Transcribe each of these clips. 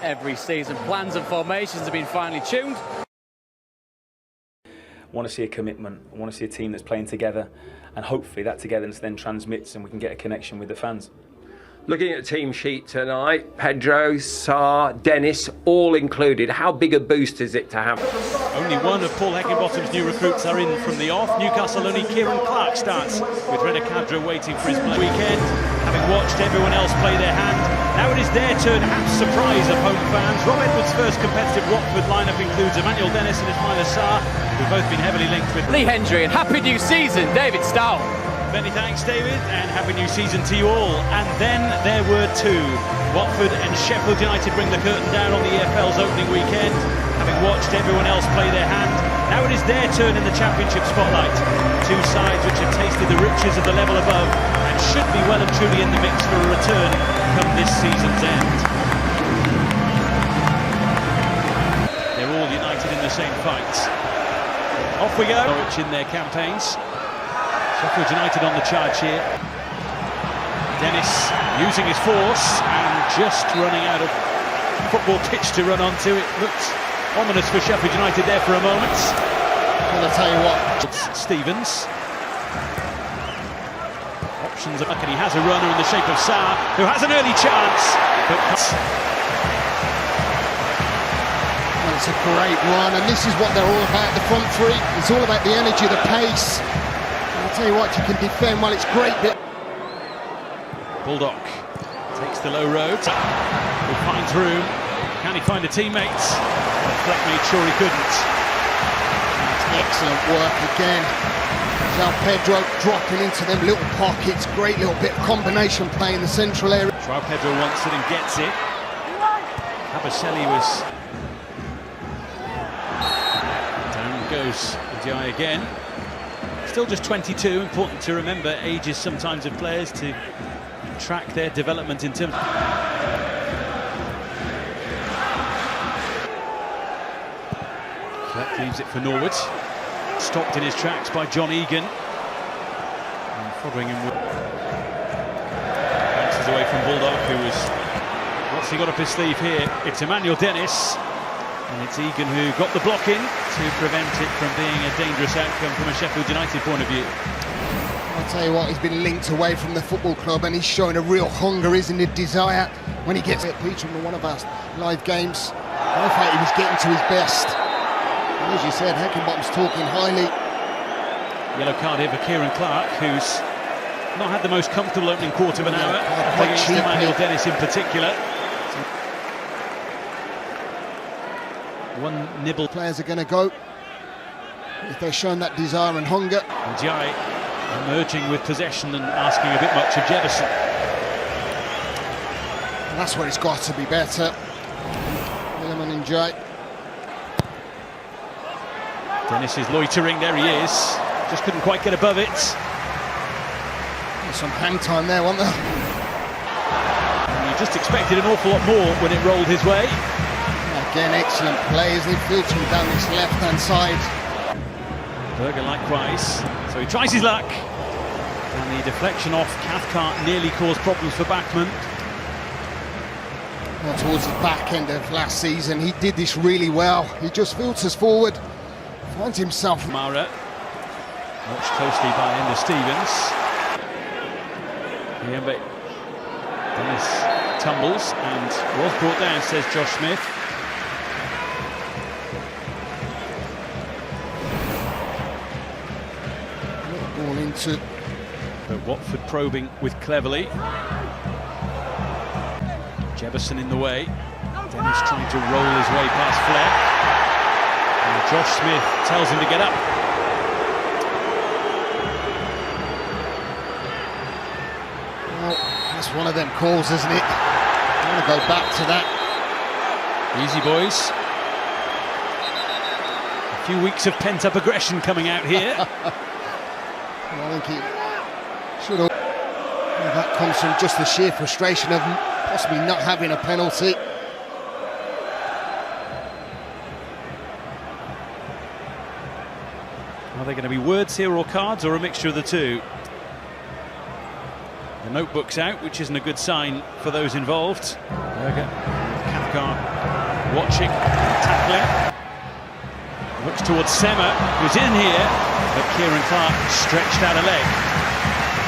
every season. Plans and formations have been finely tuned. I want to see a commitment. I want to see a team that's playing together, and hopefully that togetherness then transmits and we can get a connection with the fans. Looking at the team sheet tonight, Pedro, Sarr, Dennis, all included. How big a boost is it to have? Only one of Paul Heckingbottom's new recruits are in from the off. Newcastle only Kieran Clark starts, with Reda Cadra waiting for his weekend. Having watched everyone else play their hand, now it is their turn to have surprise of home fans. Rob Edwards' first competitive Watford lineup includes Emmanuel Dennis and Ismaila Sarr, who've both been heavily linked with Lee Hendry, and happy new season, David Stowell. Many thanks, David, and happy new season to you all. And then there were two. Watford and Sheffield United bring the curtain down on the EFL's opening weekend. Having watched everyone else play their hand, now it is their turn in the Championship spotlight. Two sides which have tasted the riches of the level above and should be well and truly in the mix for a return come this season's end. They're all united in the same fight. Off we go. Norwich in their campaigns. Sheffield United on the charge here. Dennis using his force and just running out of football pitch to run onto. It looked ominous for Sheffield United there for a moment. Well, I'll tell you what. It's Stevens. Options are back, and he has a runner in the shape of Sarr, who has an early chance. But well, it's a great run, and this is what they're all about, the front three. It's all about the energy, the pace. I'll tell you what, you can defend well, it's great. Bulldog takes the low road, he finds room. Can he find a teammate? Fleck made sure he couldn't. That's excellent work again. João Pedro dropping into them little pockets, great little bit of combination play in the central area. João Pedro wants it and gets it. Abaselli was... Down goes Ndiaye again. Still just 22, important to remember ages sometimes of players to track their development in terms. That leaves it for Norwood. Stopped in his tracks by John Egan. And Foderingham bounces away from Bulldog, who was... What's he got up his sleeve here? It's Emmanuel Dennis. And it's Egan who got the block in to prevent it from being a dangerous outcome from a Sheffield United point of view. I'll tell you what, he's been linked away from the football club and he's showing a real hunger, isn't it? Desire when he gets it. Peter from one of our live games, I thought he was getting to his best. And as you said, Heckingbottom's talking highly. Yellow card here for Kieran Clark, who's not had the most comfortable opening quarter of an hour against Emmanuel Dennis in particular. One nibble. Players are going to go if they're showing that desire and hunger. Ndiaye emerging with possession and asking a bit much of Jefferson. And that's where it's got to be better. Iliman Ndiaye. Dennis is loitering, there he is. Just couldn't quite get above it. There's some hang time there, wasn't there? And you just expected an awful lot more when it rolled his way. Again, excellent play as they filtering down this left-hand side. Berger likewise, so he tries his luck. And the deflection off Cathcart nearly caused problems for Bachmann. Well, towards the back end of last season, he did this really well. He just filters forward, finds himself. Mara, watched closely by Enda Stevens. Dennis tumbles and was brought down, says Josh Smith. Ball into... But Watford probing with Cleverley. Jefferson in the way. Dennis trying to roll his way past Fleck. And Josh Smith tells him to get up. Well, that's one of them calls, isn't it? I want to go back to that. Easy, boys. A few weeks of pent-up aggression coming out here. I think he should have. Well, that comes from just the sheer frustration of possibly not having a penalty. Are there going to be words here or cards, or a mixture of the two? The notebook's out, which isn't a good sign for those involved. Berger, Car watching, tackling. Looks towards Sema, who's in here, but Kieran Clark stretched out a leg.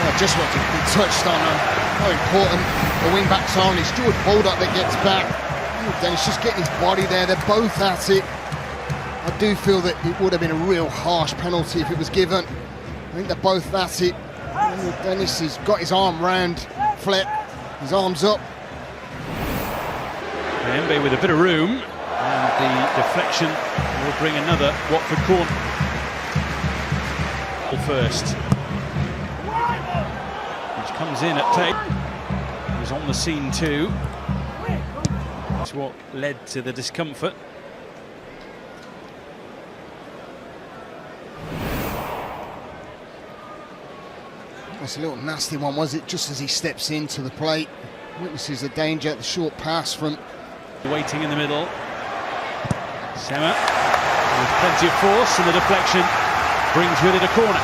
Well, just what he touched on how important the wing-backs are, and it's George Baldock that gets back. Dennis just getting his body there, they're both at it. I do feel that it would have been a real harsh penalty if it was given. I think they're both at it. Dennis has got his arm round Fleck, his arm's up. Mbe with a bit of room, and the deflection will bring another Watford corner. First, which comes in at tape. He's on the scene too. That's what led to the discomfort. That's a little nasty one, was it? Just as he steps into the plate, witnesses the danger at the short pass from. Waiting in the middle. Sema with plenty of force, and the deflection brings with it a corner.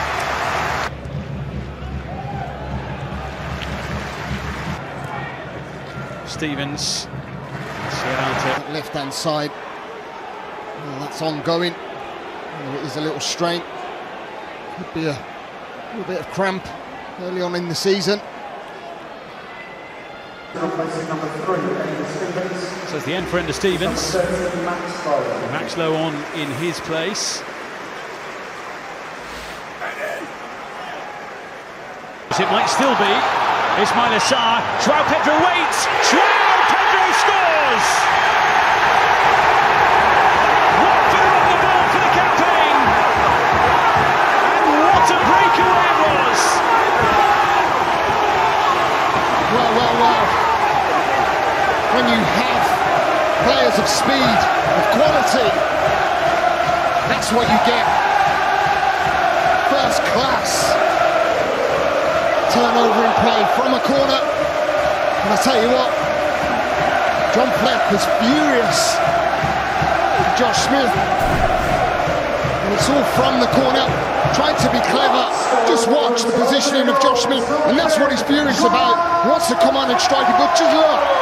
Stevens. Left hand side. Well, that's ongoing. There's a little strain. Could be a little bit of cramp early on in the season. So it's the end for Ender Stevens. Maxlow on in his place. It might still be. Ismail Assar. João Pedro waits. João Pedro scores! Watford are on the ball for the campaign. And what a breakaway it was! Well. When you have players of speed, of quality, that's what you get. First class turnover in play from a corner. And I tell you what, John Fleck was furious with Josh Smith. And it's all from the corner. Tried to be clever. Just watch the positioning of Josh Smith, and that's what he's furious about. He wants to come on and strike it, but just look.